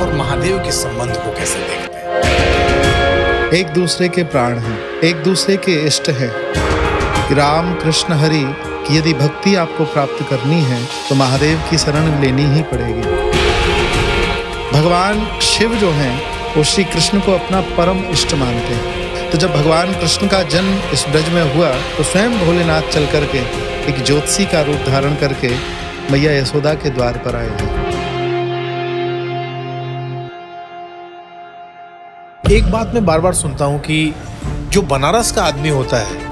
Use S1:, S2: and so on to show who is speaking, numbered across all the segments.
S1: और महादेव के संबंध को कैसे देखते हैं?
S2: एक दूसरे के प्राण हैं, एक दूसरे के इष्ट हैं। राम कृष्ण हरि की यदि भक्ति आपको प्राप्त करनी है तो महादेव की शरण लेनी ही पड़ेगी। भगवान शिव जो हैं वो श्री कृष्ण को अपना परम इष्ट मानते हैं। तो जब भगवान कृष्ण का जन्म इस ब्रज में हुआ तो स्वयं भोलेनाथ चल करके एक ज्योतिषी का रूप धारण करके मैया यशोदा के द्वार पर आए हैं।
S1: एक बात मैं बार बार सुनता हूँ कि जो बनारस का आदमी होता है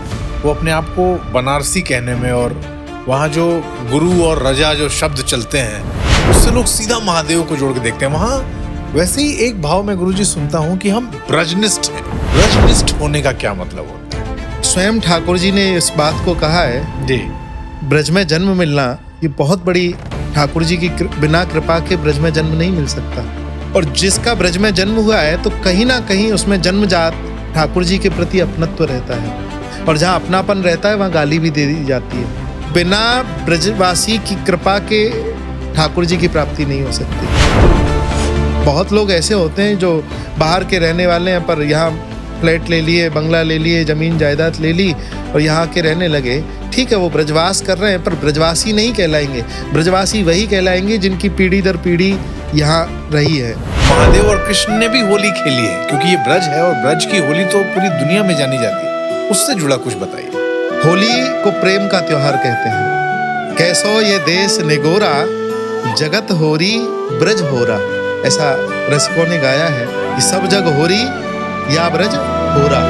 S1: वो अपने आप को बनारसी कहने में, और वहाँ जो गुरु और रजा जो शब्द चलते हैं उससे लोग सीधा महादेव को जोड़ के देखते हैं। वहाँ वैसे ही एक भाव में गुरुजी सुनता हूँ कि हम ब्रजनिष्ठ हैं। ब्रजनिष्ठ होने का क्या मतलब होता है?
S2: स्वयं ठाकुर जी ने इस बात को कहा है
S1: जी,
S2: ब्रज में जन्म मिलना ये बहुत बड़ी, ठाकुर जी की बिना कृपा के ब्रज में जन्म नहीं मिल सकता। और जिसका ब्रज में जन्म हुआ है तो कहीं ना कहीं उसमें जन्मजात ठाकुर जी के प्रति अपनत्व रहता है, और जहाँ अपनापन रहता है वहाँ गाली भी दे दी जाती है। बिना ब्रजवासी की कृपा के ठाकुर जी की प्राप्ति नहीं हो सकती। बहुत लोग ऐसे होते हैं जो बाहर के रहने वाले हैं पर यहाँ फ्लैट ले लिए, बंगला ले लिए, जमीन जायदाद ले ली और यहाँ के रहने लगे। ठीक है, वो ब्रजवास कर रहे हैं पर ब्रजवासी नहीं कहलाएंगे। ब्रजवासी वही कहलाएंगे जिनकी पीढ़ी दर पीढ़ी यहाँ रही है।
S1: महादेव और कृष्ण ने भी होली खेली है, क्योंकि ये ब्रज है और ब्रज की होली तो पूरी दुनिया में जानी जाती है। उससे जुड़ा कुछ बताइए।
S2: होली को प्रेम का त्योहार कहते हैं। कैसो ये देश निगोरा, जगत होरी ब्रज होरा, ऐसा रसिकों ने गाया है कि सब जग होरी या ब्रज होरा।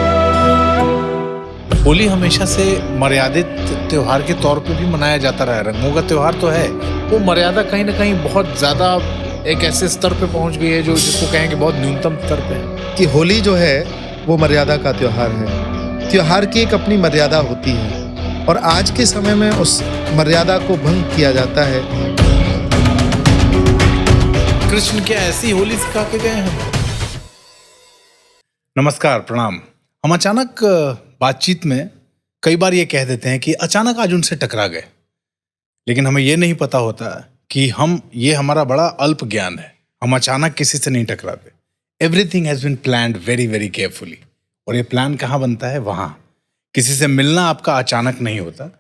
S1: होली हमेशा से मर्यादित त्योहार के तौर पे भी मनाया जाता रहा है। रंगों का त्योहार तो है, वो मर्यादा कहीं ना कहीं बहुत ज्यादा एक ऐसे स्तर पे पहुंच गई है जो जिसको कहेंगे बहुत न्यूनतम स्तर पे है
S2: कि होली जो है वो मर्यादा का त्योहार है। त्योहार की एक अपनी मर्यादा होती है और आज के समय में उस मर्यादा को भंग किया जाता है।
S1: कृष्ण क्या ऐसी होली सिखा के गए हैं? नमस्कार, प्रणाम। हम अचानक बातचीत में कई बार ये कह देते हैं कि अचानक आज उनसे टकरा गए, लेकिन हमें ये नहीं पता होता कि ये हमारा बड़ा अल्प ज्ञान है। हम अचानक किसी से नहीं टकराते। Everything has been planned very very carefully. और ये प्लान कहाँ बनता है? वहाँ। किसी से मिलना आपका अचानक नहीं होता,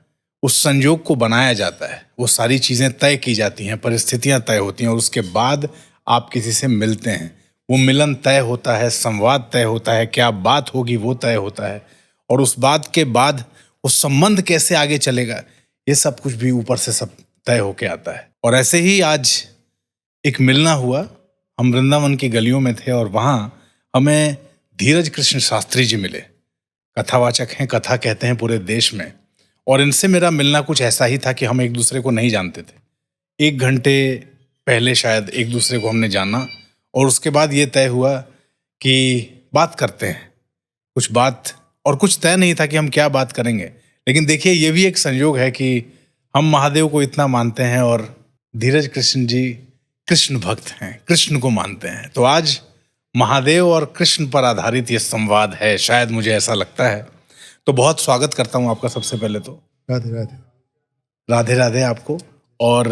S1: उस संजोग को बनाया जाता है। वो सारी चीज़ें तय की जाती हैं, परिस्थितियाँ तय होती हैं और उसके बाद आप किसी से मिलते हैं। वो मिलन तय होता है, संवाद तय होता है, क्या बात होगी वो तय होता है, और उस बात के बाद उस संबंध कैसे आगे चलेगा ये सब कुछ भी ऊपर से सब तय होके आता है। और ऐसे ही आज एक मिलना हुआ। हम वृंदावन की गलियों में थे और वहाँ हमें धीरज कृष्ण शास्त्री जी मिले। कथावाचक हैं, कथा कहते हैं पूरे देश में, और इनसे मेरा मिलना कुछ ऐसा ही था कि हम एक दूसरे को नहीं जानते थे। 1 घंटे पहले शायद एक दूसरे को हमने जाना और उसके बाद ये तय हुआ कि बात करते हैं कुछ बात, और कुछ तय नहीं था कि हम क्या बात करेंगे। लेकिन देखिए, ये भी एक संयोग है कि हम महादेव को इतना मानते हैं और धीरज कृष्ण जी कृष्ण भक्त हैं, कृष्ण को मानते हैं। तो आज महादेव और कृष्ण पर आधारित ये संवाद है, शायद मुझे ऐसा लगता है। तो बहुत स्वागत करता हूँ आपका। सबसे पहले तो
S2: राधे राधे।
S1: राधे राधे आपको। और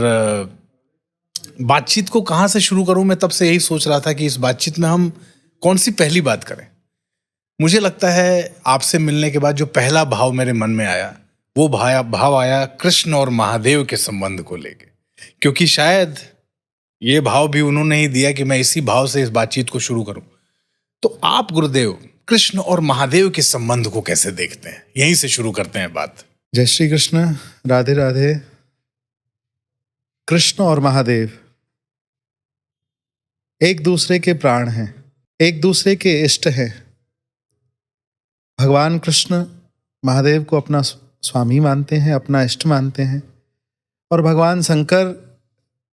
S1: बातचीत को कहाँ से शुरू करूँ? मैं तब से यही सोच रहा था कि इस बातचीत में हम कौन सी पहली बात करें। मुझे लगता है आपसे मिलने के बाद जो पहला भाव मेरे मन में आया वो भाव आया कृष्ण और महादेव के संबंध को लेके, क्योंकि शायद ये भाव भी उन्होंने ही दिया कि मैं इसी भाव से इस बातचीत को शुरू करूं। तो आप गुरुदेव कृष्ण और महादेव के संबंध को कैसे देखते हैं? यहीं से शुरू करते हैं बात।
S2: जय श्री कृष्ण, राधे राधे। कृष्ण और महादेव एक दूसरे के प्राण हैं, एक दूसरे के इष्ट हैं। भगवान कृष्ण महादेव को अपना स्वामी मानते हैं, अपना इष्ट मानते हैं, और भगवान शंकर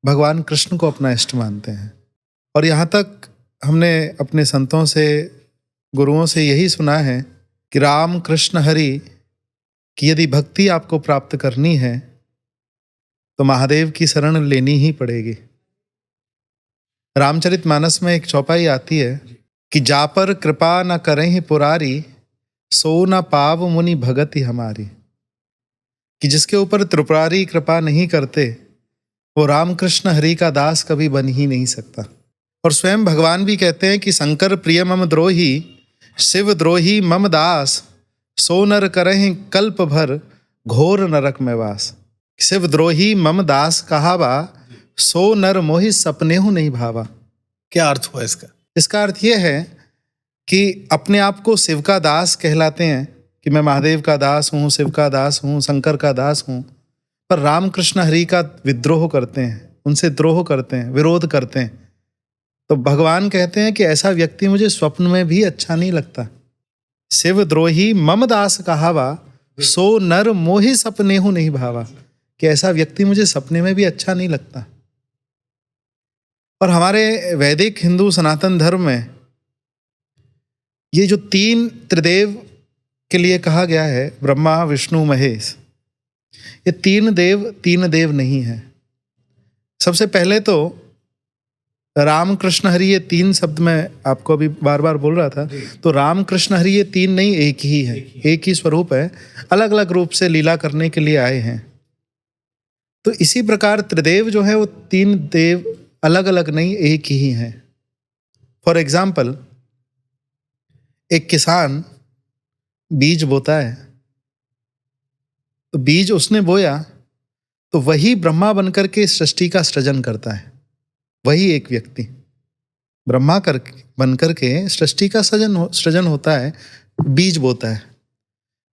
S2: भगवान कृष्ण को अपना इष्ट मानते हैं। और यहाँ तक हमने अपने संतों से, गुरुओं से यही सुना है कि राम कृष्ण हरि की यदि भक्ति आपको प्राप्त करनी है तो महादेव की शरण लेनी ही पड़ेगी। रामचरितमानस में एक चौपाई आती है कि जा पर कृपा न करें पुरारी, सो न पाव मुनि भगति हमारी। कि जिसके ऊपर त्रिपुरारी कृपा नहीं करते वो रामकृष्ण हरि का दास कभी बन ही नहीं सकता। और स्वयं भगवान भी कहते हैं कि शंकर प्रिय मम द्रोही, शिव द्रोही मम दास, सो नर करहिं कल्प भर, घोर नरक में वास। शिव द्रोही मम दास कहावा, सो नर मोहि सपनेहु नहीं भावा।
S1: क्या अर्थ हुआ इसका?
S2: इसका अर्थ यह है कि अपने आप को शिव का दास कहलाते हैं कि मैं महादेव का दास हूँ, शिव का दास हूँ, शंकर का दास हूँ, पर रामकृष्ण हरि का विद्रोह करते हैं, उनसे द्रोह करते हैं, विरोध करते हैं। तो भगवान कहते हैं कि ऐसा व्यक्ति मुझे स्वप्न में भी अच्छा नहीं लगता। शिव द्रोही मम दास कहावा, सो नर मोहि सपनेहु नहीं भावा, कि ऐसा व्यक्ति मुझे सपने में भी अच्छा नहीं लगता। और हमारे वैदिक हिंदू सनातन धर्म में ये जो 3 त्रिदेव के लिए कहा गया है, ब्रह्मा विष्णु महेश, ये 3 देव नहीं है। सबसे पहले तो राम कृष्ण हरि, ये 3 शब्द मैं आपको अभी बार बार बोल रहा था, तो राम कृष्ण हरि ये 3 नहीं, एक ही है, एक ही स्वरूप है, अलग अलग रूप से लीला करने के लिए आए हैं। तो इसी प्रकार त्रिदेव जो है वो 3 देव अलग अलग नहीं, एक ही हैं। फॉर एग्जाम्पल, एक किसान बीज बोता है, तो बीज उसने बोया तो वही ब्रह्मा बनकर के सृष्टि का सृजन करता है। वही एक व्यक्ति ब्रह्मा बनकर के सृष्टि का सृजन होता है, बीज बोता है।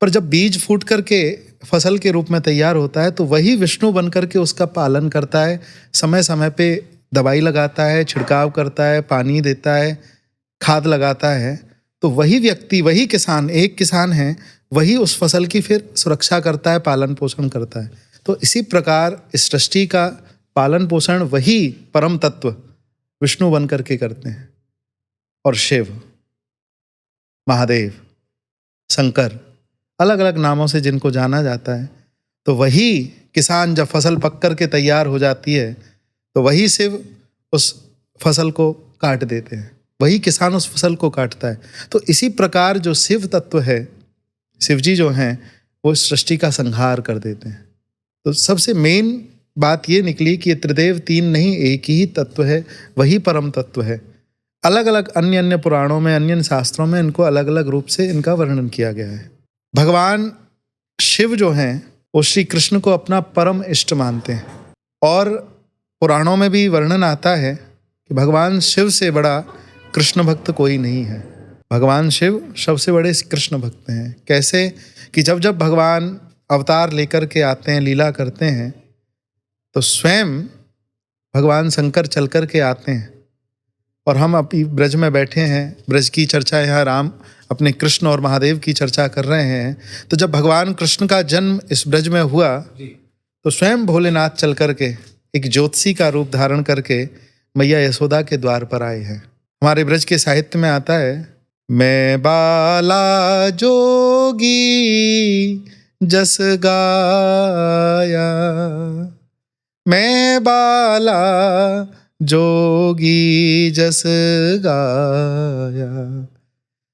S2: पर जब बीज फूट करके फसल के रूप में तैयार होता है तो वही विष्णु बनकर के उसका पालन करता है, समय समय पे दवाई लगाता है, छिड़काव करता है, पानी देता है, खाद लगाता है। तो वही व्यक्ति, वही किसान, एक किसान है, वही उस फसल की फिर सुरक्षा करता है, पालन पोषण करता है। तो इसी प्रकार इस सृष्टि का पालन पोषण वही परम तत्व विष्णु बन करके करते हैं। और शिव, महादेव, शंकर, अलग अलग नामों से जिनको जाना जाता है, तो वही किसान जब फसल पक कर के तैयार हो जाती है तो वही शिव उस फसल को काट देते हैं, वही किसान उस फसल को काटता है। तो इसी प्रकार जो शिव तत्व है, शिव जी जो हैं, वो सृष्टि का संहार कर देते हैं। तो सबसे मेन बात ये निकली कि ये त्रिदेव 3 नहीं, एक ही तत्व है, वही परम तत्व है। अलग अलग अन्य पुराणों में, अन्य शास्त्रों में इनको अलग अलग रूप से इनका वर्णन किया गया है। भगवान शिव जो हैं वो श्री कृष्ण को अपना परम इष्ट मानते हैं, और पुराणों में भी वर्णन आता है कि भगवान शिव से बड़ा कृष्ण भक्त कोई नहीं है। भगवान शिव सबसे बड़े कृष्ण भक्त हैं। कैसे कि जब जब भगवान अवतार लेकर के आते हैं, लीला करते हैं, तो स्वयं भगवान शंकर चल कर के आते हैं, और हम अभी ब्रज में बैठे हैं, ब्रज की चर्चा, यहाँ राम अपने कृष्ण और महादेव की चर्चा कर रहे हैं। तो जब भगवान कृष्ण का जन्म इस ब्रज में हुआ तो स्वयं भोलेनाथ चल करके एक ज्योतिषी का रूप धारण करके मैया यशोदा के द्वार पर आए हैं। हमारे ब्रज के साहित्य में आता है, मैं बाला जोगी जस गाया, मैं बाला जोगी जस गाया,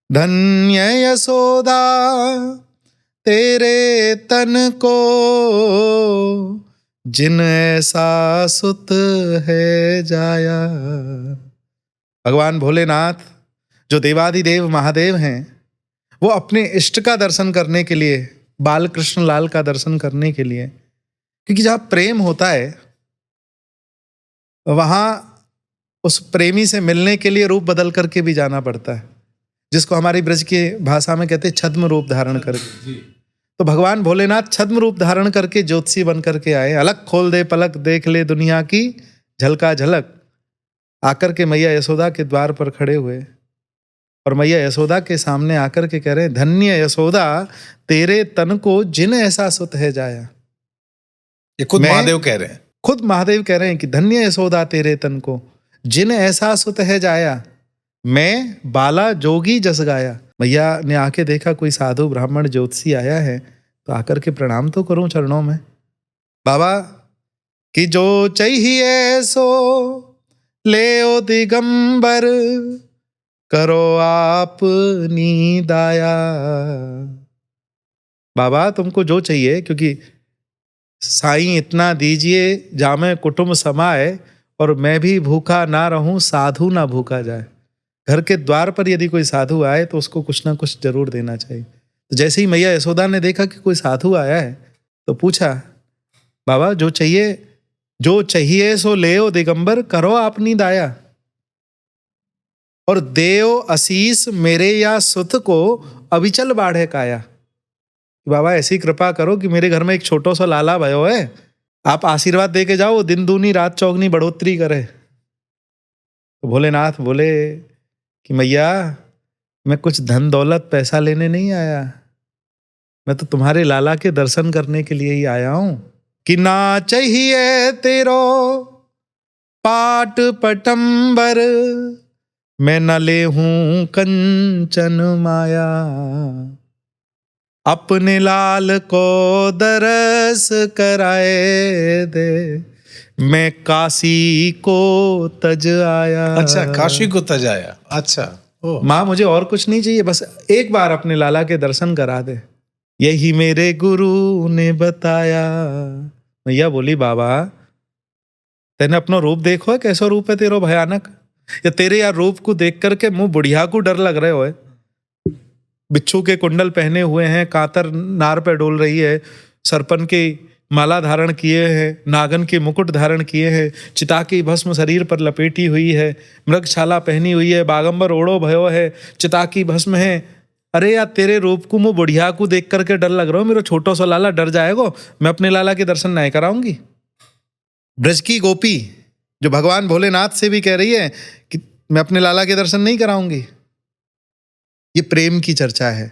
S2: धन्य यशोदा तेरे तन को, जिन ऐसा सुत है जाया। भगवान भोलेनाथ जो देवाधिदेव महादेव हैं, वो अपने इष्ट का दर्शन करने के लिए, बाल कृष्ण लाल का दर्शन करने के लिए, क्योंकि जहाँ प्रेम होता है वहाँ उस प्रेमी से मिलने के लिए रूप बदल करके भी जाना पड़ता है, जिसको हमारी ब्रज की भाषा में कहते हैं छद्म रूप धारण करके। तो भगवान भोलेनाथ छद्म रूप धारण करके ज्योतिषी बन करके आए। अलग खोल दे पलक देख ले दुनिया की झलका झलक, आकर के मैया यशोदा के द्वार पर खड़े हुए, और मैया यशोदा के सामने आकर के कह रहे हैं, धन्य यशोदा तेरे तन को जिन ऐसा सुत है जाया।
S1: ये खुद महादेव कह रहे हैं,
S2: खुद महादेव कह रहे हैं कि धन्य यशोदा तेरे तन को जिन ऐसा सुत है जाया, मैं बाला जोगी जस गाया। मैया ने आके देखा कोई साधु ब्राह्मण ज्योतिषी आया है, तो आकर के प्रणाम तो करूं चरणों में। बाबा कि जो चाहिए सो ले ओ दिगंबर, करो आप दाया। बाबा तुमको जो चाहिए, क्योंकि साईं इतना दीजिए जामे कुटुंब समाए, और मैं भी भूखा ना रहूं, साधु ना भूखा जाए। घर के द्वार पर यदि कोई साधु आए तो उसको कुछ ना कुछ जरूर देना चाहिए। तो जैसे ही मैया यशोदा ने देखा कि कोई साधु आया है तो पूछा, बाबा जो चाहिए सो लेओ दिगंबर, करो आपनी दाया, और देओ आशीष मेरे या सुत को अविचल बाढ़े काया। बाबा ऐसी कृपा करो कि मेरे घर में एक छोटो सा लाला भयो है, आप आशीर्वाद दे के जाओ, दिन दूनी रात चौगनी बढ़ोतरी करे। तो भोलेनाथ बोले कि मैया मैं कुछ धन दौलत पैसा लेने नहीं आया, मैं तो तुम्हारे लाला के दर्शन करने के लिए ही आया हूं। कि ना चाहिए तेरो पाट पटंबर, मैं न ले हूं कंचन माया, अपने लाल को दरस कराए दे, मैं काशी को तज आया।
S1: अच्छा, काशी को तज आया। अच्छा,
S2: माँ मुझे और कुछ नहीं चाहिए, बस एक बार अपने लाला के दर्शन करा दे, यही मेरे गुरु ने बताया। मैया बोली, बाबा तेने अपना रूप देखो है, कैसा रूप है तेरा भयानक, या तेरे यार रूप को देख करके मुंह बुढ़िया को डर लग रहे हो। बिच्छू के कुंडल पहने हुए हैं, कातर नार पे डोल रही है, सरपन की माला धारण किए हैं, नागन के मुकुट धारण किए हैं, चिता की भस्म शरीर पर लपेटी हुई है, मृगछाला पहनी हुई है, बागंबर ओढ़ो भयो है, चिता की भस्म है। अरे यार तेरे रूप को मुँह बुढ़िया को देख करके डर लग रहा हो, मेरा छोटो सा लाला डर जाएगा, मैं अपने लाला के दर्शन नहीं कराऊंगी। ब्रज की गोपी जो भगवान भोलेनाथ से भी कह रही है कि मैं अपने लाला के दर्शन नहीं कराऊंगी। ये प्रेम की चर्चा है,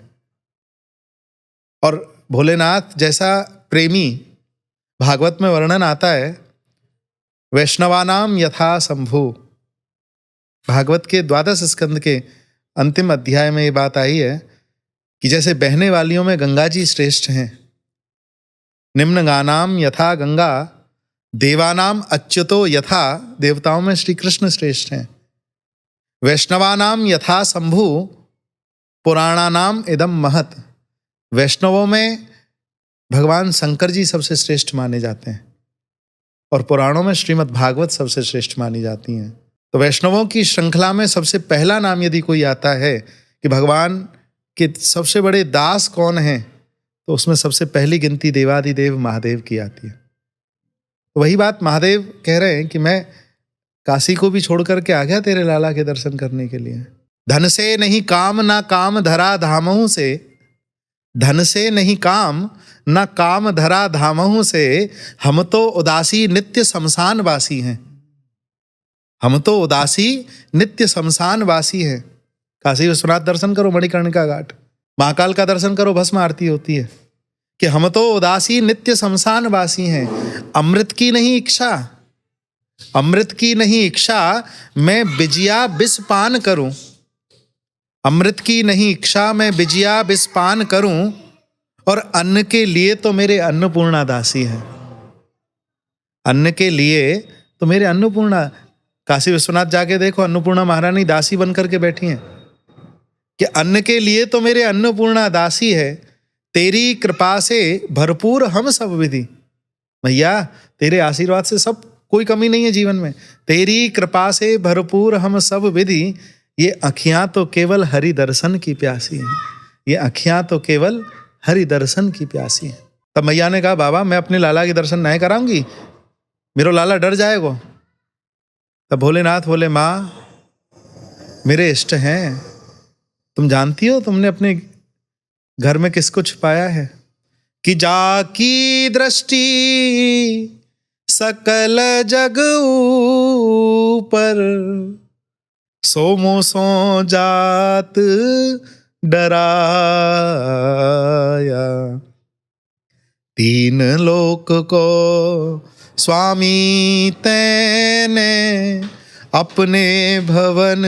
S2: और भोलेनाथ जैसा प्रेमी भागवत में वर्णन आता है, वैष्णवानाम यथा शंभु। भागवत के 12 स्कंद के अंतिम अध्याय में ये बात आई है कि जैसे बहने वालियों में गंगा जी श्रेष्ठ हैं, निम्न गानाम यथा गंगा, देवानाम अच्युतो यथा, देवताओं में श्री कृष्ण श्रेष्ठ हैं, वैष्णवानाम यथा शंभु, पुराणानाम इदम महत। वैष्णवों में भगवान शंकर जी सबसे श्रेष्ठ माने जाते हैं, और पुराणों में श्रीमद् भागवत सबसे श्रेष्ठ मानी जाती हैं। तो वैष्णवों की श्रृंखला में सबसे पहला नाम यदि कोई आता है कि भगवान के सबसे बड़े दास कौन हैं, तो उसमें सबसे पहली गिनती देवादिदेव महादेव की आती है। तो वही बात महादेव कह रहे हैं कि मैं काशी को भी छोड़ करके आ गया तेरे लाला के दर्शन करने के लिए। धन से नहीं काम ना काम धरा धामहू से, धन से नहीं काम ना काम धरा धामहू से, हम तो उदासी नित्य शमशान वासी हैं। हम तो उदासी नित्य शमशान वासी हैं। काशी विश्वनाथ दर्शन करो, मणिकर्णिका घाट, महाकाल का दर्शन करो, भस्म आरती होती है कि हम तो उदासी नित्य शमशान वासी हैं। अमृत की नहीं इच्छा, अमृत की नहीं इच्छा, मैं बिजिया विष पान करूं। अमृत की नहीं इच्छा, मैं बिजिया विष पान करूं, और अन्न के लिए तो मेरे अन्नपूर्णा दासी है। अन्न के लिए तो मेरे अन्नपूर्णा, काशी विश्वनाथ जाके देखो, अन्नपूर्णा महारानी दासी बनकर के बैठी हैं कि अन्न के लिए तो मेरे अन्नपूर्णा दासी है, तेरी कृपा से भरपूर हम सब विधि। भैया तेरे आशीर्वाद से सब कोई कमी नहीं है जीवन में, तेरी कृपा से भरपूर हम सब विधि। ये अखियां तो केवल हरि दर्शन की प्यासी हैं, ये अखियां तो केवल हरि दर्शन की प्यासी हैं। तब मैया ने कहा, बाबा मैं अपने लाला के दर्शन नहीं कराऊंगी, मेरा लाला डर जाएगा। तब भोलेनाथ बोले, माँ मेरे इष्ट हैं, तुम जानती हो तुमने अपने घर में किसको छुपाया है कि जाकी दृष्टि सकल जग ऊपर, सोमो सो जात डराया, तीन लोक को स्वामी तैने अपने भवन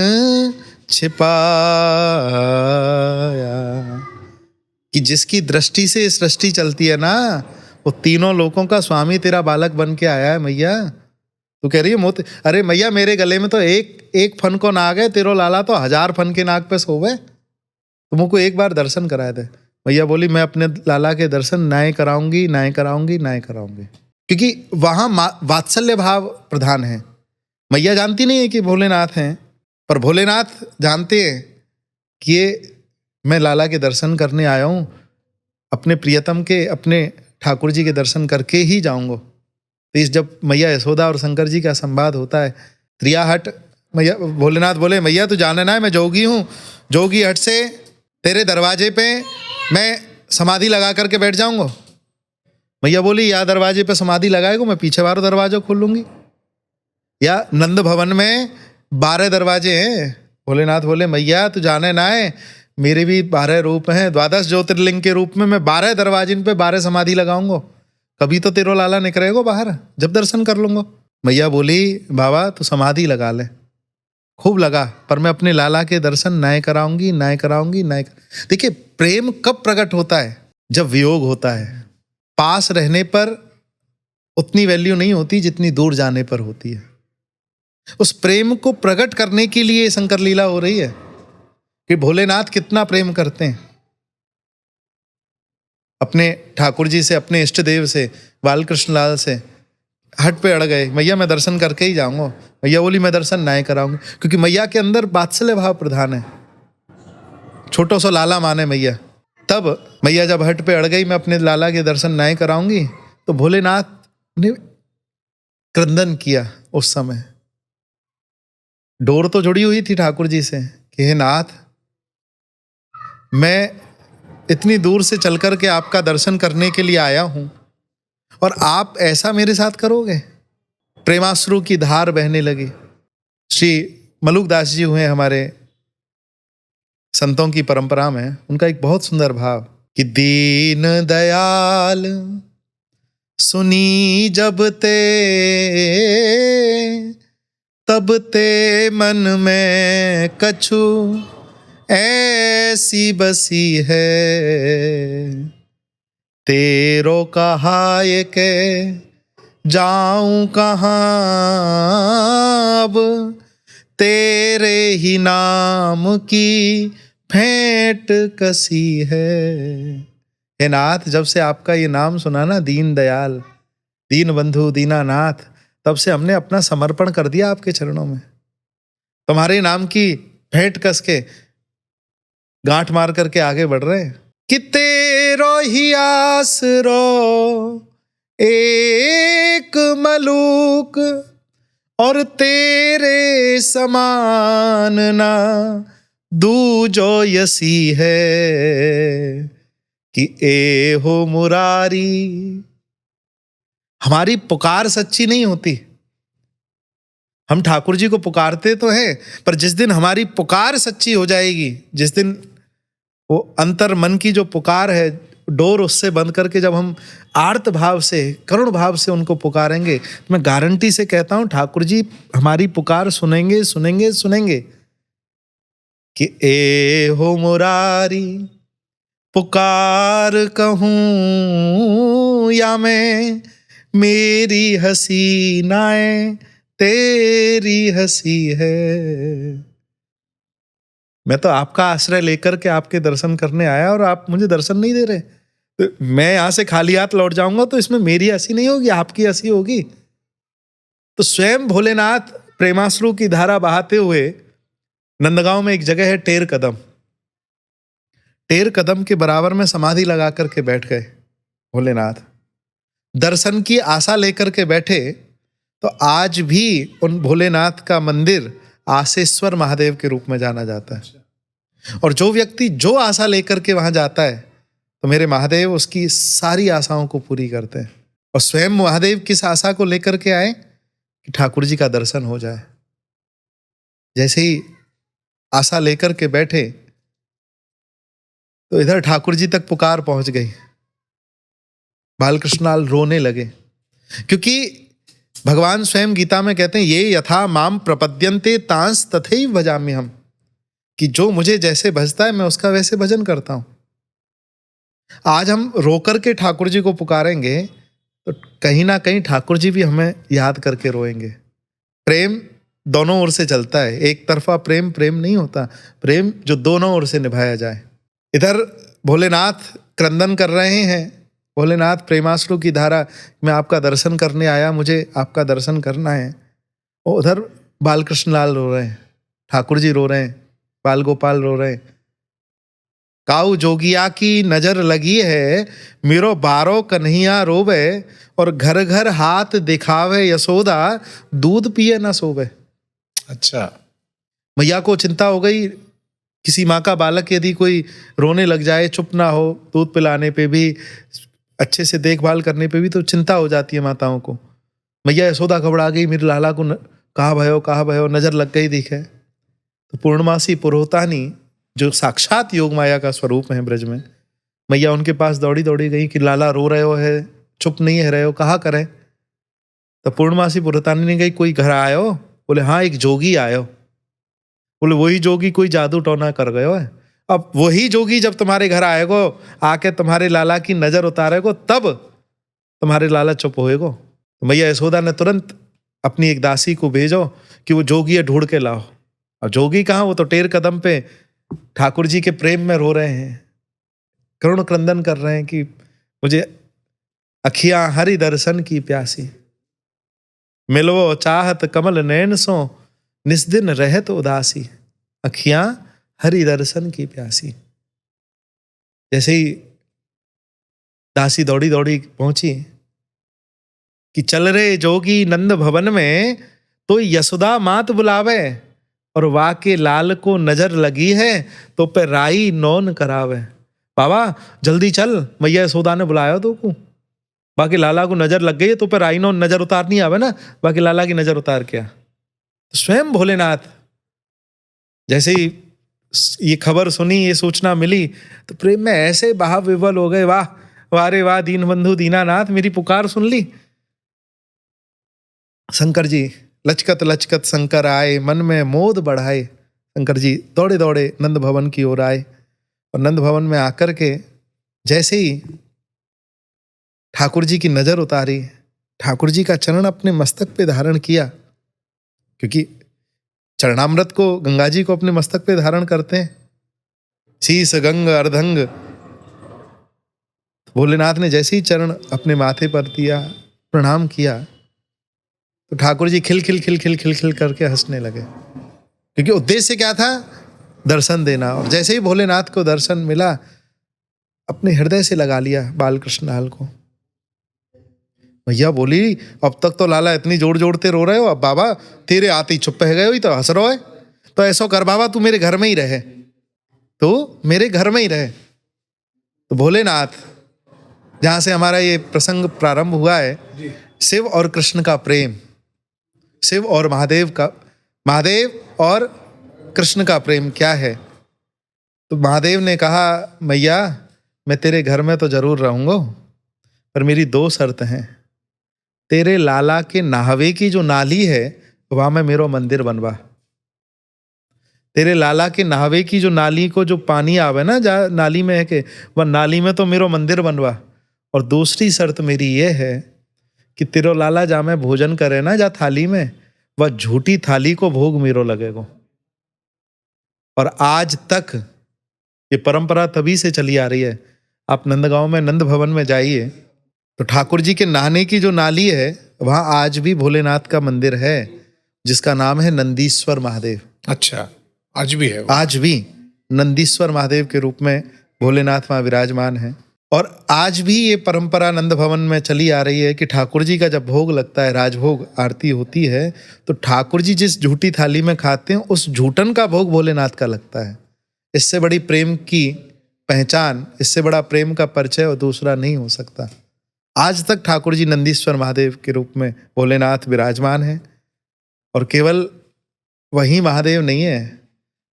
S2: छिपाया। कि जिसकी दृष्टि से सृष्टि चलती है ना, वो तीनों लोकों का स्वामी तेरा बालक बन के आया है। मैया तू कह रही है मोती, अरे मैया मेरे गले में तो एक फन को नाग है, तेरो लाला तो 1000 फन के नाग पे सोवे, तुमको एक बार दर्शन कराए दे। मैया बोली, मैं अपने लाला के दर्शन नाय कराऊंगी, नाय कराऊंगी, नाय कराऊंगी, क्योंकि वहां वात्सल्य भाव प्रधान है। मैया जानती नहीं है कि भोलेनाथ हैं, पर भोलेनाथ जानते हैं कि ये मैं लाला के दर्शन करने आया हूँ, अपने प्रियतम के, अपने ठाकुर जी के दर्शन करके ही जाऊंगा। तो इस जब मैया यशोदा और शंकर जी का संवाद होता है, त्रियाहट मैया भोलेनाथ बोले, मैया तू जाने ना है, मैं जोगी हूँ, जोगी हट से तेरे दरवाजे पे मैं समाधि लगा करके बैठ जाऊंगा। मैया बोली, या दरवाजे पे समाधि लगाएगा, मैं पीछे वाला दरवाजा खोल लूंगी। या नंद भवन में 12 दरवाजे हैं। भोलेनाथ बोले, मैया तू जाने ना है, मेरे भी 12 रूप हैं, 12 ज्योतिर्लिंग के रूप में मैं 12 दरवाजे पे 12 समाधि लगाऊंगा, कभी तो तेरो लाला निकलेगा बाहर, जब दर्शन कर लूंगा। मैया बोली, बाबा तू समाधि लगा ले, खूब लगा, पर मैं अपने लाला के दर्शन नए कराऊंगी, नए कराऊंगी, नए। देखिए, प्रेम कब प्रकट होता है? जब वियोग होता है। पास रहने पर उतनी वैल्यू नहीं होती जितनी दूर जाने पर होती है। उस प्रेम को प्रकट करने के लिए शंकर लीला हो रही है कि भोलेनाथ कितना प्रेम करते हैं अपने ठाकुर जी से, अपने इष्ट देव से, बालकृष्ण लाल से। हट पे अड़ गए, मैया मैं दर्शन करके ही जाऊंगा। मैया बोली, मैं दर्शन नए कराऊंगी, क्योंकि मैया के अंदर वात्सल्य भाव प्रधान है, छोटो सो लाला माने मैया। तब मैया जब हट पे अड़ गई, मैं अपने लाला के दर्शन नए कराऊंगी, तो भोलेनाथ ने क्रंदन किया। उस समय डोर तो जुड़ी हुई थी ठाकुर जी से कि हे नाथ, मैं इतनी दूर से चल करके आपका दर्शन करने के लिए आया हूं और आप ऐसा मेरे साथ करोगे। प्रेमाश्रु की धार बहने लगी। श्री मलुकदास जी हुए हमारे संतों की परंपरा में, उनका एक बहुत सुंदर भाव कि दीन दयाल सुनी जब ते, तब ते मन में कछु ऐसी बसी है, तेरो कहाए के जाऊं कहाँ, अब तेरे ही नाम की भेंट कसी है। हे नाथ, जब से आपका ये नाम सुना ना, दीन दयाल, दीन बंधु, दीनानाथ, तब से हमने अपना समर्पण कर दिया आपके चरणों में। तुम्हारे नाम की भेंट कस के गांठ मार करके आगे बढ़ रहे हैं कि तेरो ही आसरो एक मलूक, और तेरे समान ना दूजो यसी है, कि ए हो मुरारी। हमारी पुकार सच्ची नहीं होती। हम ठाकुर जी को पुकारते तो हैं, पर जिस दिन हमारी पुकार सच्ची हो जाएगी, जिस दिन वो अंतर मन की जो पुकार है, डोर उससे बंद करके जब हम आर्त भाव से, करुण भाव से उनको पुकारेंगे, तो मैं गारंटी से कहता हूं ठाकुर जी हमारी पुकार सुनेंगे, सुनेंगे, सुनेंगे। कि ए हो मुरारी पुकार कहूं या मैं, मेरी हसीनाएं तेरी हंसी है। मैं तो आपका आश्रय लेकर के आपके दर्शन करने आया और आप मुझे दर्शन नहीं दे रहे, तो मैं यहां से खाली हाथ लौट जाऊंगा तो इसमें मेरी हंसी नहीं होगी, आपकी हंसी होगी। तो स्वयं भोलेनाथ प्रेमाश्रु की धारा बहाते हुए, नंदगांव में एक जगह है टेर कदम, टेर कदम के बराबर में समाधि लगा करके बैठ गए भोलेनाथ। दर्शन की आशा लेकर के बैठे। तो आज भी उन भोलेनाथ का मंदिर आसेश्वर महादेव के रूप में जाना जाता है। और जो व्यक्ति जो आशा लेकर के वहां जाता है, तो मेरे महादेव उसकी सारी आशाओं को पूरी करते हैं। और स्वयं महादेव किस आशा को लेकर के आए कि ठाकुर जी का दर्शन हो जाए। जैसे ही आशा लेकर के बैठे, तो इधर ठाकुर जी तक पुकार पहुंच गई। बालकृष्ण लाल रोने लगे, क्योंकि भगवान स्वयं गीता में कहते हैं, ये यथा माम प्रपद्यन्ते तांस तथैव भजामि हम, कि जो मुझे जैसे भजता है मैं उसका वैसे भजन करता हूं। आज हम रोकर के ठाकुर जी को पुकारेंगे तो कहीं ना कहीं ठाकुर जी भी हमें याद करके रोएंगे। प्रेम दोनों ओर से चलता है, एक तरफा प्रेम प्रेम नहीं होता, प्रेम जो दोनों ओर से निभाया जाए। इधर भोलेनाथ क्रंदन कर रहे हैं, भोलेनाथ प्रेमाश्रु की धारा, मैं आपका दर्शन करने आया, मुझे आपका दर्शन करना है। और उधर बाल कृष्ण लाल रो रहे हैं, ठाकुर जी रो रहे हैं, बाल गोपाल रो रहे हैं। काऊ जोगिया की नजर लगी है, मेरो बारो कन्हैया रोवे, और घर घर हाथ दिखावे यशोदा, दूध पिए न सोवे।
S1: अच्छा।
S2: मैया को चिंता हो गई, किसी माँ का बालक यदि कोई रोने लग जाए, चुप ना हो, दूध पिलाने पे भी, अच्छे से देखभाल करने पे भी तो चिंता हो जाती है माताओं को। मैया यशोदा घबरा गई, मेरे लाला को कहाँ भयो, नजर लग गई दिखे। तो पूर्णमासी पुरोहितानी जो साक्षात योग माया का स्वरूप है ब्रज में, मैया उनके पास दौड़ी दौड़ी गई कि लाला रो रहे हो है, चुप नहीं है रहे हो, कहाँ करें। तो पूर्णमासी पुरोहितानी ने कही कोई घर आयो? बोले हाँ, एक जोगी आयो। बोले वही जोगी कोई जादू टोना कर गयो है। अब वही जोगी जब तुम्हारे घर आएगो, आके तुम्हारे लाला की नजर उतारेगो, तब तुम्हारे लाला चुप होएगो। तो मैया यशोदा ने तुरंत अपनी एक दासी को भेजो कि वो जोगी ढूंढ के लाओ। और जोगी कहाँ, वो तो टेर कदम पे ठाकुर जी के प्रेम में रो रहे हैं, करुण क्रंदन कर रहे हैं कि मुझे अखियां हरि दर्शन की प्यासी, मिलवो चाहत कमल नैन सो, निस्दिन रहत उदासी, अखियां हरि दर्शन की प्यासी। जैसे ही दासी दौड़ी दौड़ी पहुंची कि चल रे जोगी नंद भवन में, तो यशोदा मात बुलावे, और वाके लाल को नजर लगी है, तो पे राई नौन करावे। बाबा जल्दी चल, मैया यशोदा ने बुलाया तो को, बाकी लाला को नजर लग गई है, तो पे राई नौन नजर उतारनी आवे ना, बाकी लाला की नजर उतार क्या। तो स्वयं भोलेनाथ जैसे ही ये खबर सुनी, ये सूचना मिली, तो प्रेम में ऐसे बहा विवल हो गए, वाह वाह रे वाह, दीन बंधु दीनानाथ, मेरी पुकार सुन ली। शंकर जी लचकत लचकत शंकर आए, मन में मोद बढ़ाए। शंकर जी दौड़े दौड़े नंद भवन की ओर आए, और नंद भवन में आकर के जैसे ही ठाकुर जी की नजर उतारी, ठाकुर जी का चरण अपने मस्तक पे धारण किया, क्योंकि चरणामृत को गंगा जी को अपने मस्तक पे धारण करते हैं, शीस गंग अर्धंग। भोलेनाथ ने जैसे ही चरण अपने माथे पर दिया, प्रणाम किया, तो ठाकुर जी खिल खिल खिल खिल खिल खिल करके हंसने लगे, क्योंकि उद्देश्य क्या था, दर्शन देना। और जैसे ही भोलेनाथ को दर्शन मिला, अपने हृदय से लगा लिया बालकृष्ण लाल को। भैया बोली अब तक तो लाला इतनी जोड़ जोड़ते रो रहे हो, अब बाबा तेरे आते ही चुप रह गए हो, तो हंस रहे हो। तो ऐसा कर बाबा, तू मेरे घर में ही रहे, तो मेरे घर में ही रहे। तो भोलेनाथ, जहां से हमारा ये प्रसंग प्रारंभ हुआ है, शिव और कृष्ण का प्रेम, शिव और महादेव का, महादेव और कृष्ण का प्रेम क्या है। तो महादेव ने कहा मैया मैं तेरे घर में तो जरूर रहूंगा, पर मेरी 2 शर्त हैं। तेरे लाला के नाहवे की जो नाली है, वहां में मेरो मंदिर बनवा। तेरे लाला के नाहवे की जो नाली को जो पानी आवे ना, जा नाली में है के, वह नाली में तो मेरो मंदिर बनवा। और दूसरी शर्त मेरी ये है कि तेरो लाला जा में भोजन करे ना, जा थाली में, वह झूठी थाली को भोग मेरो लगेगा। और आज तक ये परंपरा तभी से चली आ रही है। आप नंदगांव में नंद भवन में जाइए, तो ठाकुर जी के नहाने की जो नाली है, वहां आज भी भोलेनाथ का मंदिर है, जिसका नाम है नंदीश्वर महादेव।
S1: अच्छा, आज भी है?
S2: आज भी नंदीश्वर महादेव के रूप में भोलेनाथ वहां विराजमान है। और आज भी ये परंपरा नंद भवन में चली आ रही है कि ठाकुर जी का जब भोग लगता है, राजभोग आरती होती है, तो ठाकुर जी जिस झूठी थाली में खाते हैं, उस झूठन का भोग भोलेनाथ का लगता है। इससे बड़ी प्रेम की पहचान, इससे बड़ा प्रेम का परिचय और दूसरा नहीं हो सकता। आज तक ठाकुर जी नंदीश्वर महादेव के रूप में भोलेनाथ विराजमान है। और केवल वही महादेव नहीं है,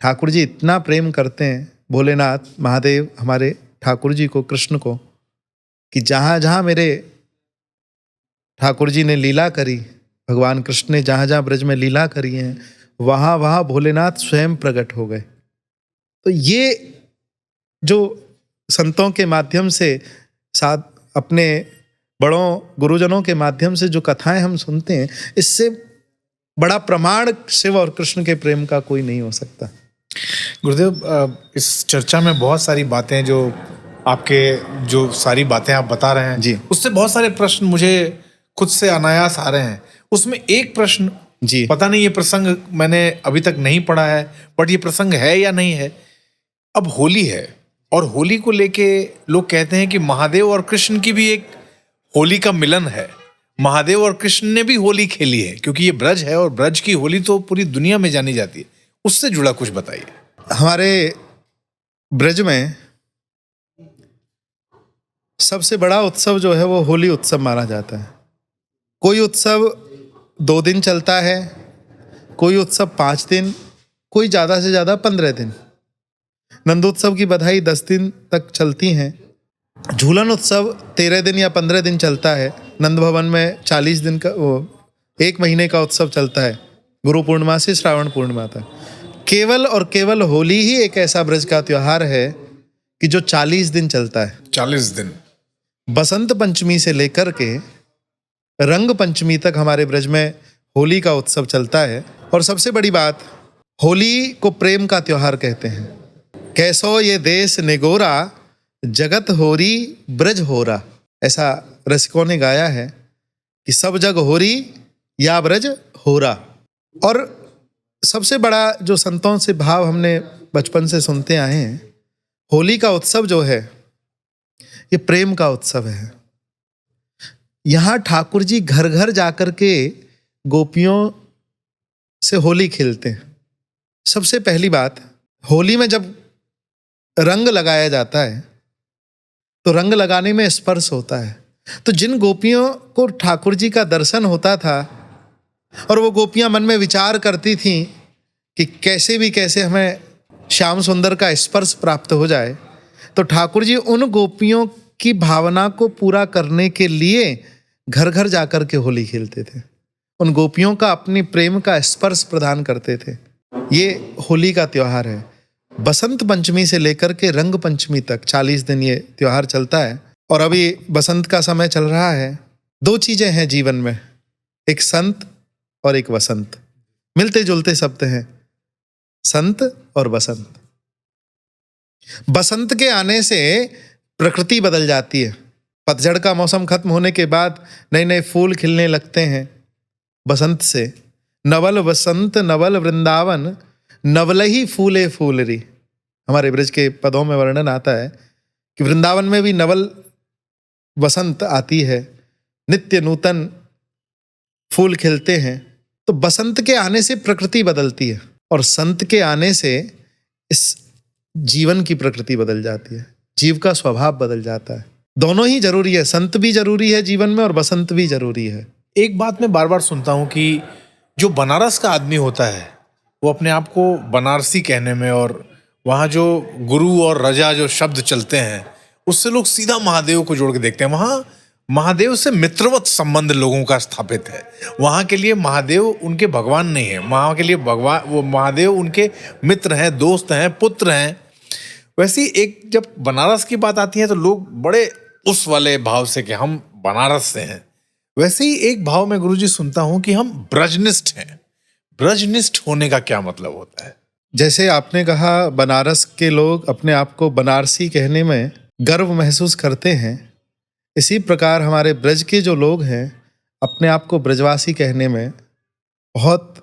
S2: ठाकुर जी इतना प्रेम करते हैं, भोलेनाथ महादेव हमारे ठाकुर जी को, कृष्ण को, कि जहाँ जहाँ मेरे ठाकुर जी ने लीला करी, भगवान कृष्ण ने जहाँ जहाँ ब्रज में लीला करी है, वहाँ वहाँ भोलेनाथ स्वयं प्रकट हो गए। तो ये जो संतों के माध्यम से, साथ अपने बड़ों गुरुजनों के माध्यम से जो कथाएं हम सुनते हैं, इससे बड़ा प्रमाण शिव और कृष्ण के प्रेम का कोई नहीं हो सकता।
S1: गुरुदेव, इस चर्चा में बहुत सारी बातें, जो आपके जो सारी बातें आप बता रहे हैं
S2: जी,
S1: उससे बहुत सारे प्रश्न मुझे खुद से अनायास आ रहे हैं। उसमें एक प्रश्न
S2: जी।
S1: पता नहीं ये प्रसंग मैंने अभी तक नहीं पढ़ा है, बट ये प्रसंग है या नहीं है। अब होली है और होली को लेके लोग कहते हैं कि महादेव और कृष्ण की भी एक होली का मिलन है। महादेव और कृष्ण ने भी होली खेली है, क्योंकि ये ब्रज है और ब्रज की होली तो पूरी दुनिया में जानी जाती है। उससे जुड़ा कुछ बताइए।
S2: हमारे ब्रज में सबसे बड़ा उत्सव जो है वो होली उत्सव माना जाता है। कोई उत्सव 2 दिन चलता है, कोई उत्सव 5 दिन, कोई ज़्यादा से ज़्यादा 15 दिन। नंदोत्सव की बधाई 10 दिन तक चलती हैं। झूलन उत्सव 13 दिन या 15 दिन चलता है। नंद भवन में 40 दिन का 1 महीने का उत्सव चलता है, गुरु पूर्णिमा से श्रावण पूर्णिमा तक। केवल और केवल होली ही एक ऐसा ब्रज का त्योहार है कि जो 40 दिन चलता है।
S1: 40 दिन।
S2: बसंत पंचमी से लेकर के रंग पंचमी तक हमारे ब्रज में होली का उत्सव चलता है। और सबसे बड़ी बात, होली को प्रेम का त्योहार कहते हैं। कैसो ये देश निगोरा, जगत होरी ब्रज होरा, ऐसा रसिकों ने गाया है कि सब जग होरी या ब्रज होरा। और सबसे बड़ा जो संतों से भाव हमने बचपन से सुनते आए हैं, होली का उत्सव जो है ये प्रेम का उत्सव है। यहाँ ठाकुर जी घर घर जाकर के गोपियों से होली खेलते हैं। सबसे पहली बात, होली में जब रंग लगाया जाता है तो रंग लगाने में स्पर्श होता है। तो जिन गोपियों को ठाकुर जी का दर्शन होता था और वो गोपियां मन में विचार करती थीं कि कैसे भी कैसे हमें श्याम सुंदर का स्पर्श प्राप्त हो जाए, तो ठाकुर जी उन गोपियों की भावना को पूरा करने के लिए घर घर जाकर के होली खेलते थे। उन गोपियों का अपनी प्रेम का स्पर्श प्रदान करते थे। ये होली का त्योहार है। बसंत पंचमी से लेकर के रंग पंचमी तक 40 दिन ये त्योहार चलता है। और अभी बसंत का समय चल रहा है। 2 चीजें हैं जीवन में, एक संत और एक वसंत। मिलते जुलते शब्द हैं, संत और बसंत। बसंत के आने से प्रकृति बदल जाती है। पतझड़ का मौसम खत्म होने के बाद नए नए फूल खिलने लगते हैं। बसंत से नवल बसंत नवल वृंदावन, नवलही फूले फूलरी, हमारे ब्रज के पदों में वर्णन आता है कि वृंदावन में भी नवल बसंत आती है, नित्य नूतन फूल खिलते हैं। तो बसंत के आने से प्रकृति बदलती है और संत के आने से इस जीवन की प्रकृति बदल जाती है, जीव का स्वभाव बदल जाता है। दोनों ही जरूरी है, संत भी जरूरी है जीवन में और बसंत भी जरूरी है।
S1: एक बात मैं बार बार सुनता हूँ कि जो बनारस का आदमी होता है वो अपने आप को बनारसी कहने में, और वहाँ जो गुरु और रजा जो शब्द चलते हैं उससे लोग सीधा महादेव को जोड़ के देखते हैं। वहाँ महादेव से मित्रवत संबंध लोगों का स्थापित है। वहाँ के लिए महादेव उनके भगवान नहीं है, वहाँ के लिए भगवान वो महादेव उनके मित्र हैं, दोस्त हैं, पुत्र हैं। वैसे ही एक जब बनारस की बात आती है तो लोग बड़े उस वाले भाव से कि हम बनारस से हैं। वैसे ही एक भाव में गुरुजी सुनता हूँ कि हम ब्रजनिष्ठ हैं। ब्रजनिष्ठ होने का क्या मतलब होता है?
S2: जैसे आपने कहा बनारस के लोग अपने आप को बनारसी कहने में गर्व महसूस करते हैं, इसी प्रकार हमारे ब्रज के जो लोग हैं अपने आप को ब्रजवासी कहने में बहुत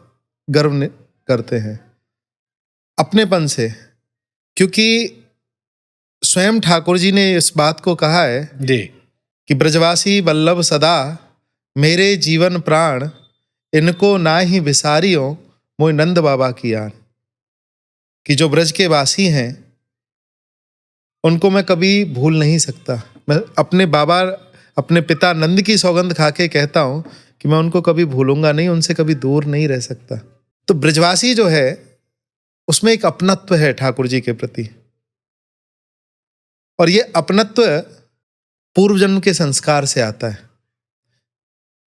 S2: गर्व करते हैं अपनेपन से, क्योंकि स्वयं ठाकुर जी ने इस बात को कहा है
S1: जी
S2: कि ब्रजवासी वल्लभ सदा मेरे जीवन प्राण, इनको ना ही विसारियो मोय नंद बाबा की आन। कि जो ब्रज के वासी हैं उनको मैं कभी भूल नहीं सकता। मैं अपने बाबा, अपने पिता नंद की सौगंध खा के कहता हूँ कि मैं उनको कभी भूलूंगा नहीं, उनसे कभी दूर नहीं रह सकता। तो ब्रजवासी जो है उसमें एक अपनत्व है ठाकुर जी के प्रति, और ये अपनत्व पूर्व जन्म के संस्कार से आता है।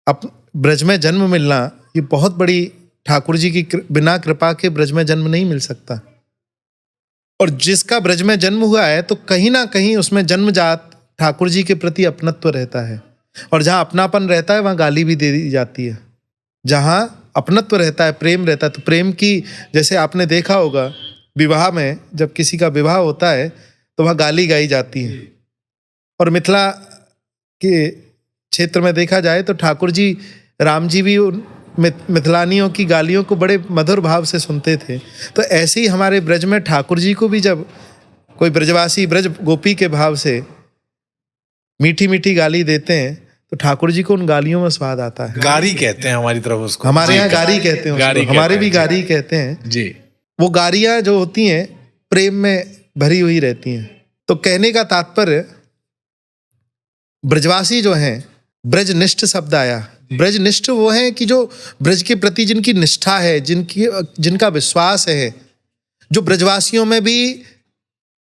S2: अब ब्रज में जन्म मिलना ये बहुत बड़ी, ठाकुर जी की बिना कृपा के ब्रज में जन्म नहीं मिल सकता। और जिसका ब्रज में जन्म हुआ है तो कहीं ना कहीं उसमें जन्मजात ठाकुर जी के प्रति अपनत्व रहता है। और जहाँ अपनापन रहता है वहाँ गाली भी दे दी जाती है। जहाँ अपनत्व रहता है, प्रेम रहता है, तो प्रेम की, जैसे आपने देखा होगा विवाह में, जब किसी का विवाह होता है तो वहाँ गाली गाई जाती है। और मिथिला के क्षेत्र में देखा जाए तो ठाकुर जी, राम जी भी मिथिलानियों की गालियों को बड़े मधुर भाव से सुनते थे। तो ऐसे ही हमारे ब्रज में ठाकुर जी को भी जब कोई ब्रजवासी ब्रज गोपी के भाव से मीठी मीठी गाली देते हैं तो ठाकुर जी को उन गालियों में स्वाद आता है।
S1: गारी कहते हैं हमारी तरफ उसको।
S2: हमारे
S1: जी,
S2: यहाँ गारी कहते हैं
S1: गारी
S2: उसको, हमारे
S1: कहते
S2: भी
S1: हैं,
S2: गारी कहते हैं।
S1: जी।
S2: वो गारियाँ जो होती हैं प्रेम में भरी हुई रहती हैं। तो कहने का तात्पर्य, ब्रजवासी जो हैं, ब्रजनिष्ठ शब्द आया। ब्रजनिष्ठ वो हैं कि जो ब्रज के प्रति जिनकी निष्ठा है, जिनका विश्वास है, जो ब्रजवासियों में भी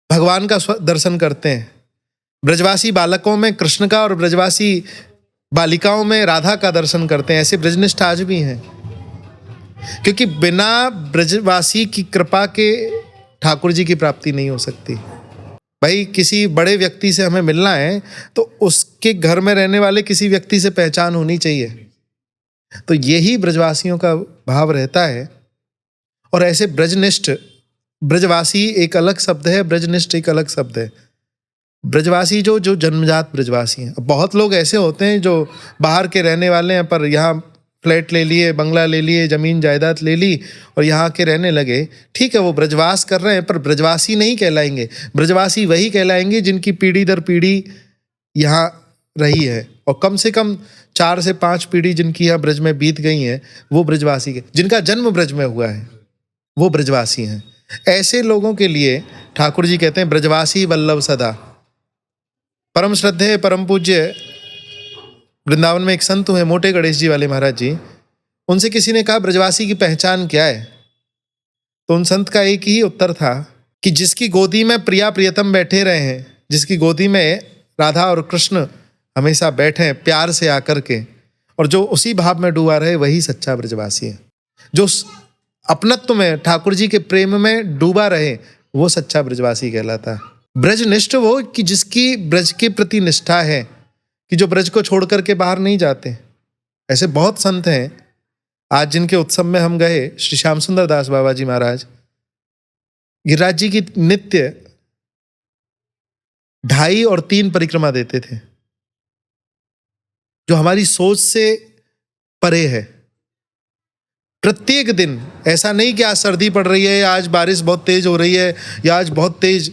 S2: भगवान का दर्शन करते हैं। ब्रजवासी बालकों में कृष्ण का और ब्रजवासी बालिकाओं में राधा का दर्शन करते हैं। ऐसे ब्रजनिष्ठ आज भी हैं, क्योंकि बिना ब्रजवासी की कृपा के ठाकुर जी की प्राप्ति नहीं हो सकती। भाई किसी बड़े व्यक्ति से हमें मिलना है तो उसके घर में रहने वाले किसी व्यक्ति से पहचान होनी चाहिए। तो यही ब्रजवासियों का भाव रहता है। और ऐसे ब्रजनिष्ठ, ब्रजवासी एक अलग शब्द है, ब्रजनिष्ठ एक अलग शब्द है। ब्रजवासी जो जन्मजात ब्रजवासी हैं। बहुत लोग ऐसे होते हैं जो बाहर के रहने वाले हैं, पर यहाँ फ्लैट ले लिए, बंगला ले लिए, जमीन जायदाद ले ली और यहाँ के रहने लगे। ठीक है, वो ब्रजवास कर रहे हैं, पर ब्रजवासी नहीं कहलाएंगे। ब्रजवासी वही कहलाएंगे जिनकी पीढ़ी दर पीढ़ी यहाँ रही है, और कम से कम 4 से 5 पीढ़ी जिनकी यहाँ ब्रज में बीत गई हैं, वो ब्रजवासी के, जिनका जन्म ब्रज में हुआ है, वो ब्रजवासी हैं। ऐसे लोगों के लिए ठाकुर जी कहते हैं ब्रजवासी वल्लभ सदा। परम श्रद्धेय परम पूज्य वृंदावन में एक संत हुए, मोटे गणेश जी वाले महाराज जी। उनसे किसी ने कहा ब्रजवासी की पहचान क्या है? तो उन संत का एक ही उत्तर था कि जिसकी गोदी में प्रिया प्रियतम बैठे रहे हैं, जिसकी गोदी में राधा और कृष्ण हमेशा बैठे हैं प्यार से आकर के, और जो उसी भाव में डूबा रहे, वही सच्चा ब्रजवासी है। जो अपनत्व में, ठाकुर जी के प्रेम में डूबा रहे, वो सच्चा ब्रजवासी कहलाता है। ब्रजनिष्ठ वो कि जिसकी ब्रज के प्रति निष्ठा है, कि जो ब्रज को छोड़ करके बाहर नहीं जाते। ऐसे बहुत संत हैं। आज जिनके उत्सव में हम गए, श्री श्याम सुंदर दास बाबा जी महाराज गिरिराज जी की नित्य 2.5 और 3 परिक्रमा देते थे, जो हमारी सोच से परे है। प्रत्येक दिन, ऐसा नहीं कि आज सर्दी पड़ रही है, आज बारिश बहुत तेज हो रही है, या आज बहुत तेज